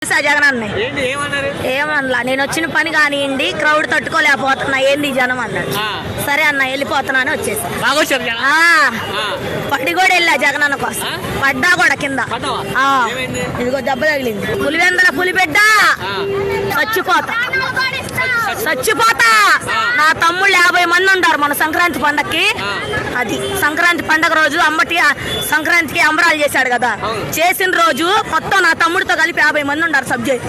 జగన్ ఏమన్నా నేను వచ్చిన పని కానివ్వండి క్రౌడ్ తట్టుకోలేకపోతున్నా ఏంది జనం అన్నాడు. సరే అన్న వెళ్ళిపోతున్నా అని వచ్చేసా. పడి కూడా వెళ్ళా జగన్ అన్న కోసం. పడ్డా కూడా కింద ఇదిగో దెబ్బ తగిలింది. పులివెందల పులిబిడ్డ చచ్చిపోతా. నా తమ్ముళ్ళు 50 మంది ఉంటారు మన సంక్రాంతి పండగకి. అది సంక్రాంతి పండగ రోజు అమ్మటి సంక్రాంతికి అంబరాలు చేశాడు కదా, చేసిన రోజు మొత్తం నా తమ్ముడితో కలిపి 50 మంది ఉంటారు సబ్జెక్ట్.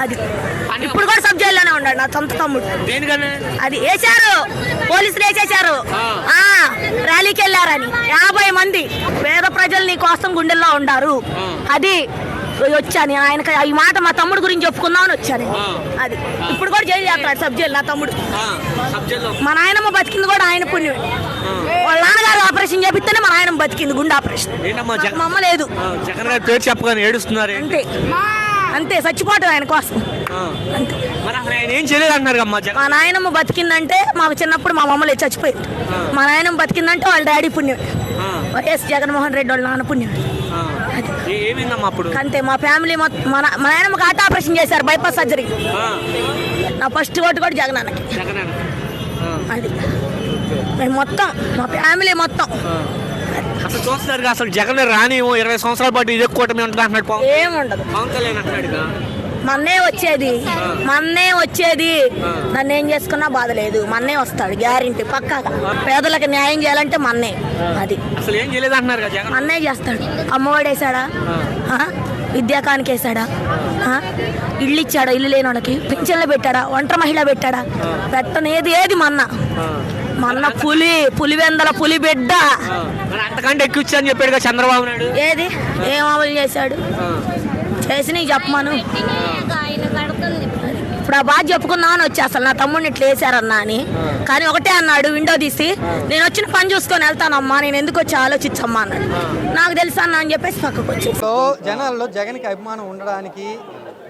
అది ఇప్పుడు కూడా సబ్జెక్ట్లోనే ఉన్నాడు నా సొంత తమ్ముడు. అది వేశారు, పోలీసులు వేసేశారు. ర్యాలీకి వెళ్ళారని 50 మంది పేద ప్రజలు నీ కోసం గుండెల్లో ఉండారు. అది వచ్చాను ఆయనకి ఈ మాట మా తమ్ముడు గురించి చెప్పుకుందామని వచ్చాను. అది ఇప్పుడు కూడా జైలు చేస్తాడు సబ్జెక్ట్ నా తమ్ముడు. మా నాయనమ్మ బతికింది కూడా ఆయన పుణ్యం. వాళ్ళ నాన్నగారు ఆపరేషన్ చేపిస్తేనే మా నాయనమ్మ బతికింది, గుండె ఆపరేషన్. మా అమ్మ లేదు. అంతే అంతే చచ్చిపోవటం ఆయన కోసం. మా నాయనమ్మ బతికిందంటే మాకు చిన్నప్పుడు మా మమ్మల్ని చచ్చిపోయింది. మా నాయనమ్మ బతికిందంటే వాళ్ళ డాడీ పుణ్యం, వైఎస్ జగన్మోహన్ రెడ్డి వాళ్ళ నాన్న పుణ్యం. అంతే మా ఫ్యామిలీ మొత్తం మా నాయనమ్మకి హార్ట్ ఆపరేషన్ చేశారు, బైపాస్ సర్జరీ. నా ఫస్ట్ ఓటు కూడా జగన్ అన్నకి. అది మేము మొత్తం మా ఫ్యామిలీ మొత్తం అసలు చూస్తున్నారు. అసలు జగన్ రాని 20 సంవత్సరాల పాటు ఇదే కూటమి ఉంటుంది అన్నాడు. ఏముండదు, మన్నే వచ్చేది నన్ను ఏం చేసుకున్నా బాధ లేదు. మన్నే వస్తాడు గ్యారెంటీ పక్కాగా. పేదలకు న్యాయం చేయాలంటే మన్నే. అది అసలు ఏం చేయలేదు అంటున్నారు కదా, మన్నే చేస్తాడు. అమ్మఒడి వేసాడా, విద్యాకానికి వేసాడా, ఇల్లు ఇచ్చాడా, ఇల్లు లేని వాళ్ళకి పింఛన్లు పెట్టాడా, ఒంటరి మహిళ పెట్టాడా? పెట్టనేది ఏది మన్న పులివెందల పులి బిడ్డ. అంతకంటే ఎక్కువ ఇచ్చని చెప్పాడు కదా చంద్రబాబు నాయుడు. ఏది ఏం అమలు చేశాడు? చేసి నీకు చెప్పమాను. ఇప్పుడు ఆ బాధ చెప్పుకుందామని వచ్చి అసలు నా తమ్ముడిని ఇట్లా వేసారన్నా అని. కానీ ఒకటే అన్నాడు, విండో తీసి నేను వచ్చిన పని చూసుకొని వెళ్తానమ్మా, నేను ఎందుకు వచ్చి ఆలోచించమ్మా అన్నాడు. నాకు తెలుసా అన్న అని చెప్పేసి పక్కకు వచ్చి. జనాల్లో జగన్కి అభిమానం ఉండడానికి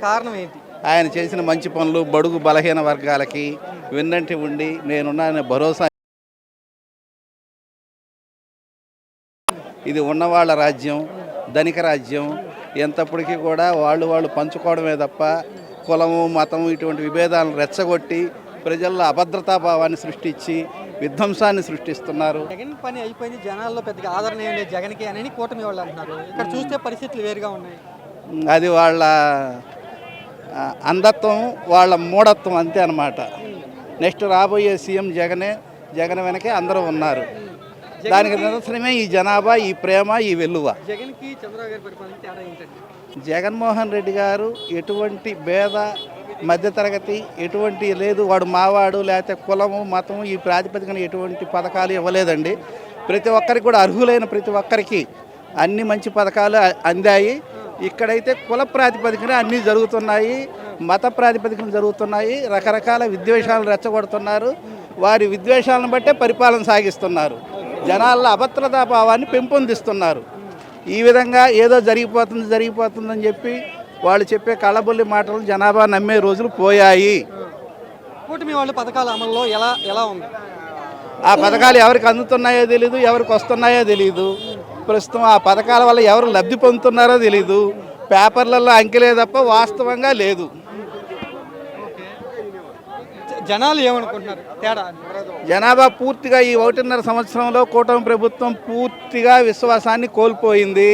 కారణం ఏంటి? ఆయన చేసిన మంచి పనులు, బడుగు బలహీన వర్గాలకి వెన్నంటి ఉండి నేనున్నాననే భరోసా. ఇది ఉన్నవాళ్ల రాజ్యం, ధనిక రాజ్యం. ఎంతప్పటికీ కూడా వాళ్ళు పంచుకోవడమే తప్ప కులము మతము ఇటువంటి విభేదాలను రెచ్చగొట్టి ప్రజల్లో అభద్రతాభావాన్ని సృష్టించి విధ్వంసాన్ని సృష్టిస్తున్నారు. జగన్ పని అయిపోయింది, జనాల్లో పెద్దగా ఆదరణ ఏం లేదు జగన్కి అని కూటమి వాళ్ళు అంటున్నారు. ఇక్కడ చూస్తే పరిస్థితులు వేరుగా ఉన్నాయి. అది వాళ్ళ అంధత్వం, వాళ్ళ మూఢత్వం అంతే అన్నమాట. నెక్స్ట్ రాబోయే సీఎం జగన్ వెనకే అందరూ ఉన్నారు. దానికి నిదర్శనమే ఈ జనాభా, ఈ ప్రేమ, ఈ వెల్లువ. జగన్కి చంద్రబాబు గారి పరిపాలన తేడా ఏంటండి? జగన్మోహన్ రెడ్డి గారు ఎటువంటి భేద మధ్యతరగతి ఎటువంటి లేదు, వాడు మావాడు లేకపోతే కులము మతము ఈ ప్రాతిపదికన ఎటువంటి పథకాలు ఇవ్వలేదండి. ప్రతి ఒక్కరికి కూడా అర్హులైన ప్రతి ఒక్కరికి అన్ని మంచి పథకాలు అందాయి. ఇక్కడైతే కుల ప్రాతిపదికన అన్నీ జరుగుతున్నాయి, మత ప్రాతిపదికన జరుగుతున్నాయి. రకరకాల విద్వేషాలను రెచ్చగొడుతున్నారు. వారి విద్వేషాలను బట్టే పరిపాలన సాగిస్తున్నారు. జనాల్లో అభద్రతా భావాన్ని పెంపొందిస్తున్నారు. ఈ విధంగా ఏదో జరిగిపోతుందని చెప్పి వాళ్ళు చెప్పే కళ్ళబొల్లి మాటలు జనాభా నమ్మే రోజులు పోయాయి. కూటమి వాళ్ళ పథకాల అమల్లో ఎలా ఉంది? ఆ పథకాలు ఎవరికి అందుతున్నాయో తెలీదు, ఎవరికి వస్తున్నాయో తెలీదు. ప్రస్తుతం ఆ పథకాల వల్ల ఎవరు లబ్ధి పొందుతున్నారో తెలీదు. పేపర్లలో అంకెలే తప్ప వాస్తవంగా లేదు. జనాలు ఏమనుకుంటున్నారు తేడా? జనాభా పూర్తిగా ఈ 1.5 సంవత్సరంలో కూటమి ప్రభుత్వం పూర్తిగా విశ్వాసాన్ని కోల్పోయింది.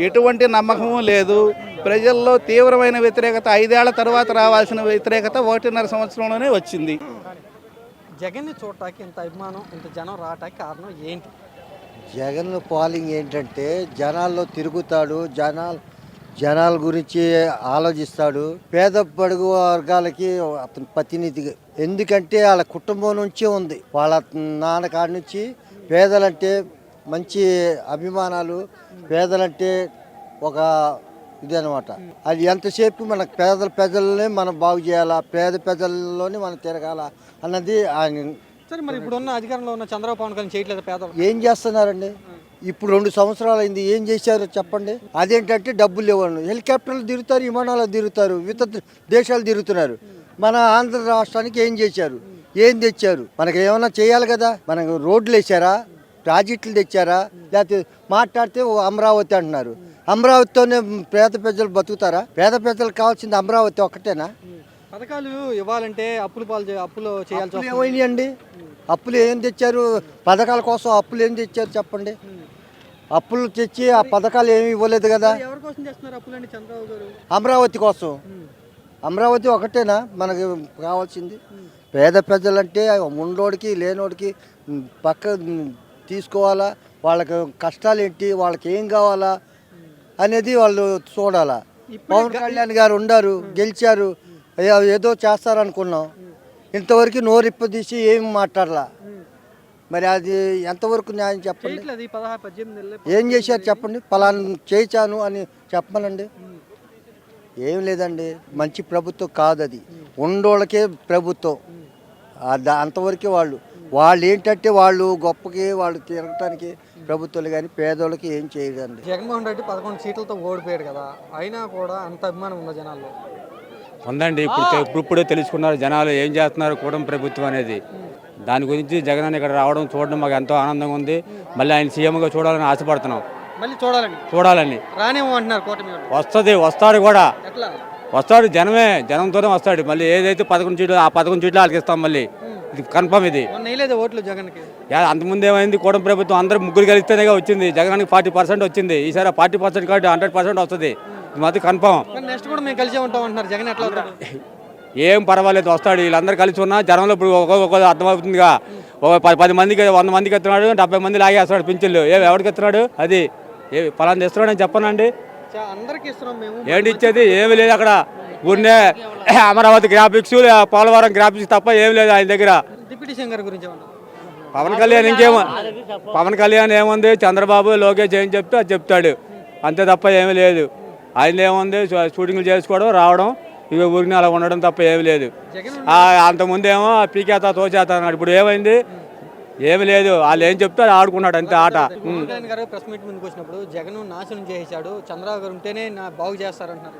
ఎటువంటి నమ్మకము లేదు. ప్రజల్లో తీవ్రమైన వ్యతిరేకత, 5 ఏళ్ల తర్వాత రావాల్సిన వ్యతిరేకత 1.5 సంవత్సరంలోనే వచ్చింది. జగన్ని చూడటానికి ఇంత అభిమానం, ఇంత జనం రావటానికి కారణం ఏంటి? జగన్ పాలింగ్ ఏంటంటే జనాల్లో తిరుగుతాడు, జనాల గురించి ఆలోచిస్తాడు. పేద పడుగు వర్గాలకి అతను ప్రతినిధిగా, ఎందుకంటే వాళ్ళ కుటుంబం నుంచే ఉంది. వాళ్ళ నాన్నకాడి నుంచి పేదలంటే మంచి అభిమానాలు, పేదలంటే ఒక ఇది అనమాట. అది ఎంతసేపు మన ప్రజలనే మనం బాగు చేయాలా, పేద ప్రజల్లోనే మనం తిరగాల అన్నది ఆయన. సరే, మరి ఇప్పుడున్న అధికారంలో ఉన్న చంద్రబాబు పవన్ కళ్యాణ్ చేయట్లేదు పేదలు? ఏం చేస్తున్నారండి? ఇప్పుడు 2 సంవత్సరాలు అయింది, ఏం చేశారు చెప్పండి? అదేంటంటే డబ్బులు ఇవ్వను, హెలికాప్టర్లు తిరుగుతారు, విమానాలు తిరుగుతారు, ఇతర దేశాలు తిరుగుతున్నారు. మన ఆంధ్ర రాష్ట్రానికి ఏం చేశారు? ఏం తెచ్చారు? మనకి ఏమైనా చేయాలి కదా. మనకు రోడ్లు వేసారా, ప్రాజెక్టులు తెచ్చారా? లేకపోతే మాట్లాడితే అమరావతి అంటున్నారు. అమరావతితోనే పేద ప్రజలు బతుకుతారా? పేద ప్రజలకు కావాల్సింది అమరావతి ఒక్కటేనా? పథకాలు ఇవ్వాలంటే అప్పులు చేయాల్సి వస్తుంది. ఏమైనాయండి? అప్పులు ఏం తెచ్చారు? పథకాల కోసం అప్పులు ఏం తెచ్చారు చెప్పండి. అప్పులు తెచ్చి ఆ పథకాలు ఏమి ఇవ్వలేదు కదా. ఎవరి కోసం చేస్తున్నారు అప్పులు అండి చంద్రబాబు గారు? అమరావతి కోసం. అమరావతి ఒకటేనా మనకు కావాల్సింది? పేద ప్రజలంటే ఉన్నోడికి లేనోడికి పక్క తీసుకోవాలా, వాళ్ళకి కష్టాలు ఏంటి, వాళ్ళకి ఏం కావాలా అనేది వాళ్ళు చూడాలా. పవన్ కళ్యాణ్ గారు ఉన్నారు, గెలిచారు, ఏదో చేస్తారనుకున్నాం. ఇంతవరకు నోరిప్పదీసి ఏం మాట్లాడలా. మరి అది ఎంతవరకు న్యాయం చెప్పండి? ఏం చేశారు చెప్పండి? పలానా చేయించాను అని చెప్పమనండి. ఏం లేదండి, మంచి ప్రభుత్వం కాదు అది. ఉండోళ్ళకే ప్రభుత్వం. అంతవరకే వాళ్ళు ఏంటంటే వాళ్ళు గొప్పకి వాళ్ళు తిరగటానికి ప్రభుత్వాలు కానీ పేదోళ్ళకి ఏం చేయదండి. జగన్మోహన్ రెడ్డి 11 సీట్లతో ఓడిపోయాడు కదా, అయినా కూడా అంత అభిమానం ఉందా జనాల్లో? ఉందండి. ఇప్పుడే తెలుసుకున్నారు జనాలు ఏం చేస్తున్నారు కూటమి ప్రభుత్వం అనేది. దాని గురించి జగన్ అన్న ఇక్కడ రావడం చూడడం మాకు ఎంతో ఆనందంగా ఉంది. మళ్ళీ ఆయన సీఎంగా చూడాలని ఆశపడుతున్నాం. మళ్ళీ చూడాలని రానేమో అంటున్నారు కూటమి. వస్తాడు కూడా, వస్తాడు. జనంతోనే వస్తాడు. మళ్ళీ ఏదైతే 11 సీట్లు ఆ 11 సీట్లు వాళ్ళకి ఇస్తాం. మళ్ళీ ఇది కన్ఫర్మ్. ఇది ఓట్లు జగన్కి అంతకుముందు ఏమైంది? కూటమి ప్రభుత్వం అందరూ ముగ్గురు కలిస్తేనే వచ్చింది. జగన్కి 40% వచ్చింది. ఈసారి 40% కాదు 100% వస్తుంది. ఇది మాత్రం కన్ఫర్మ్. నెక్స్ట్ కూడా మేము కలిసే ఉంటాం అంటున్నారు. జగన్ ఎట్లా అవుతాడు? ఏం పర్వాలేదు, వస్తాడు. వీళ్ళందరూ కలిసి ఉన్నా జనంలో ఇప్పుడు ఒక్కొక్క అర్థమవుతుందిగా. 10 మందికి 100 మందికి ఎత్తున్నాడు, 70 మంది లాగేస్తున్నాడు పింఛన్లు. ఎవరికి ఎత్తున్నాడు? అది పలానా తెస్తున్నాడు అని చెప్పనండి. ఏంటి ఇచ్చేది? ఏమి లేదు అక్కడ. ఊరినే అమరావతి గ్రాఫిక్స్, పోలవరం గ్రాఫిక్స్ తప్ప ఏం లేదు ఆయన దగ్గర. పవన్ కళ్యాణ్ ఏముంది? చంద్రబాబు లోకేష్ ఏం చెప్తే అది చెప్తాడు, అంతే తప్ప ఏమీ లేదు. ఆయన ఏముంది? షూటింగ్లు చేసుకోవడం, రావడం, ఇక ఊరిని అలా ఉండడం తప్ప ఏమి లేదు. అంతకుముందేమో పీకేత తోచేత అన్నాడు. ఇప్పుడు ఏమైంది? ఏమి లేదు. వాళ్ళు ఏం చెప్తారు ఆడుకున్నాడు అంతే ఆట. ప్రెస్ మీట్ ముందుకు వచ్చినప్పుడు జగన్ నాశనం చేశాడు, చంద్రబాబు గారు ఉంటేనే బాగు చేస్తారంటున్నారు.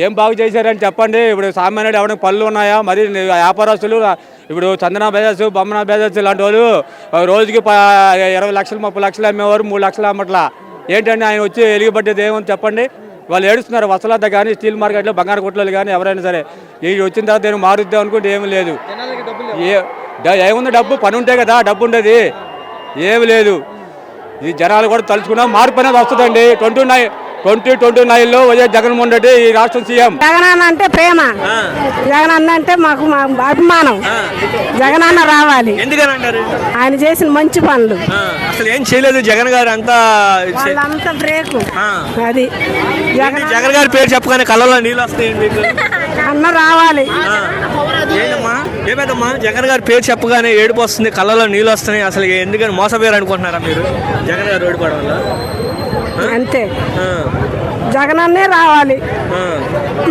ఏం బాగు చేశారని చెప్పండి. ఇప్పుడు సామాన్యుడు ఎవరికి పళ్ళు ఉన్నాయా? మరి వ్యాపారస్తులు ఇప్పుడు చందన బేదర్స్, బొమ్మన బేదర్స్ లాంటి వాళ్ళు రోజుకి 20 లక్షలు 30 లక్షలు అమ్మేవారు, 3 లక్షలు అమ్మట్లా. ఏంటంటే ఆయన వచ్చి ఎలిగిపట్టేది ఏమని చెప్పండి? వాళ్ళు ఏడుస్తున్నారు. వసలద్ద కానీ స్టీల్ మార్కెట్లో బంగారు కొట్లు కానీ ఎవరైనా సరే ఈ వచ్చిన తర్వాత నేను మారుద్దాం అనుకుంటే ఏమి లేదు. ఏముంది? డబ్బు పని ఉంటే కదా డబ్బు ఉండేది. ఏమి లేదు. ఈ జనాలు కూడా తలుచుకున్నా మార్పు అనేది వస్తుందండి. 2029లో వైఎస్ జగన్మోహన్ రెడ్డి ఈ రాష్ట్రం సీఎం. జగనన్న అంటే ప్రేమ, జగనన్న అంటే మాకు అభిమానం. జగనన్న రావాలి. ఎందుకని అంటారు? ఆయన చేసిన మంచి పనులు. అసలు ఏం చేయలేదు జగన్ గారు. అంతా బ్రేకు. అది జగన్ గారి పేరు చెప్పగానే కళ్ళలో నీళ్ళు వస్తాయండి. అన్న రావాలి. ఏమేదమ్మా జగన్ గారి పేరు చెప్పగానే ఏడుపు వస్తుంది, కళ్ళలో నీళ్ళు వస్తున్నాయి. అసలు ఎందుకని మోసపోయారు అనుకుంటున్నారా మీరు జగన్ గారు ఓడిపోవడం వల్ల? అంతే. జగనన్నే రావాలి,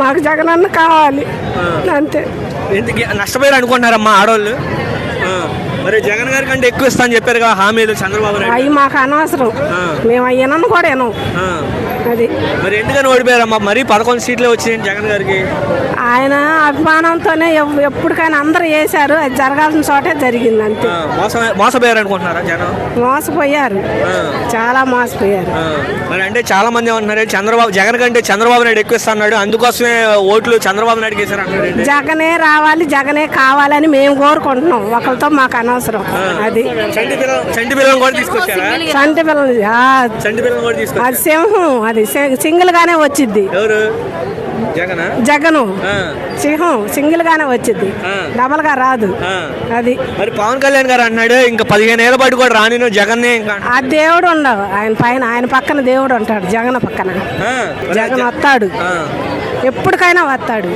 మాకు జగనన్న కావాలి అంతే. నష్టపోయారు అనుకుంటున్నారమ్మా ఆడవాళ్ళు? మరి జగన్ గారి కంటే ఎక్కువ ఇస్తా అని చెప్పారు కదా హామీలు చంద్రబాబు నాయుడు. అవి మాకు అనవసరం, మేము అయ్యానని కూడా వినం. అది మరి ఎందుకని ఓడిపోయారమ్మా? మరి 11 సీట్లే వచ్చినాయి జగన్ గారికి. ఆయన అభిమానంతోనే ఎప్పటికైనా అందరూ చేశారు. అది జరగాల్సిన చోటే జరిగింది అంతే. మోసపోయారు అనుకుంటున్నారా జనం? మోసపోయారు, చాలా మోసపోయారు. మరి అంటే చాలా మంది ఏమంటున్నారు జగన్ కంటే చంద్రబాబు నాయుడు ఎక్కువ ఇస్తా అన్నాడు, అందుకోసమే ఓట్లు చంద్రబాబు నాయుడుకి వేశారు అంటున్నారు. జగనే రావాలి, జగనే కావాలని మేము కోరుకుంటున్నాం. ఒకరితో మాకు అనవసరం. అది చంటి పిల్లలు కూడా తీసుకొచ్చారా? చంటి పిల్లలు, చంటి పిల్లలు కూడా తీసుకొచ్చారు. అది సింహం, అది సింగిల్ గానే వచ్చింది. ఎవరు? జగను సింహం సింగిల్ గానే వచ్చింది, డబల్ గా రాదు. అది మరి పవన్ కళ్యాణ్ గారు అన్నాడు ఇంకా 15 ఏళ్ల పాటు కూడా రాని జగన్. ఆ దేవుడు ఉండవు ఆయన పైన, ఆయన పక్కన దేవుడు ఉంటాడు. జగన్ పక్కన జగన్ వస్తాడు, ఎప్పటికైనా వస్తాడు.